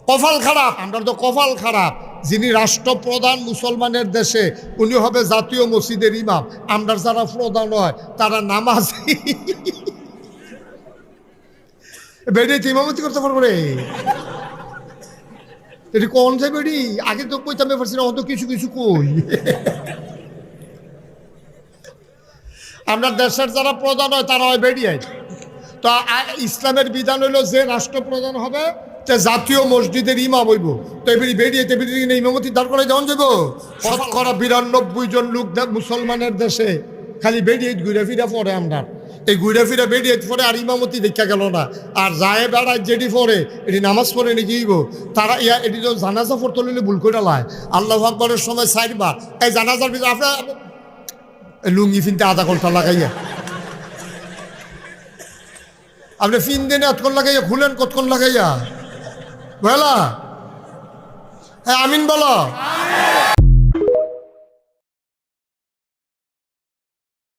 কপাল খারাপ, আমরা তো কপাল খারাপ। যিনি রাষ্ট্রপ্রধান মুসলমানের দেশে উনি হবে জাতীয় মসজিদের ইমাম, আমরা যারা প্রধান হয় তারা নামাজ বেরিয়ে ইমামতি করতে পারবো রে। এটি কোন যে বেড়ি আগে তো কইতাম পারছি না, অত কিছু কিছু কই। আমরা দেশের যারা প্রধান হয় তারা হয় বেরিয়ে। তো ইসলামের বিধান হইল যে রাষ্ট্রপ্রধান হবে তে জাতীয় মসজিদের ইমাম হইব। তো এবারে বেরিয়ে বেরিয়ে ইমামতি দাঁড় করে যখন যাব, শতকরা 92 জন লোক মুসলমানের দেশে খালি বেরিয়ে ঘুরে ফিরে পড়ে। আমরা এই ঘুরে ফিরে বেরিয়ে পড়ে আর ইমামতি দেখা গেল না। আর যায় বেড়ায় যেটি পড়ে এটি নামাজ পড়ে নাকি তারা এটি তো জানাজা পড়তে হলে ভুল করে লাই। আল্লাহু আকবরের সময় 4 বার এই জানাজার ভিতরে আপনার লুঙ্গি ফিনতে আধা ঘন্টা লাগাইয়া, আপনি ফিন দেন কতক্ষণ লাগাইয়া, খুলেন কতক্ষণ লাগাইয়া, বুঝলা? হ্যাঁ আমিন বলো।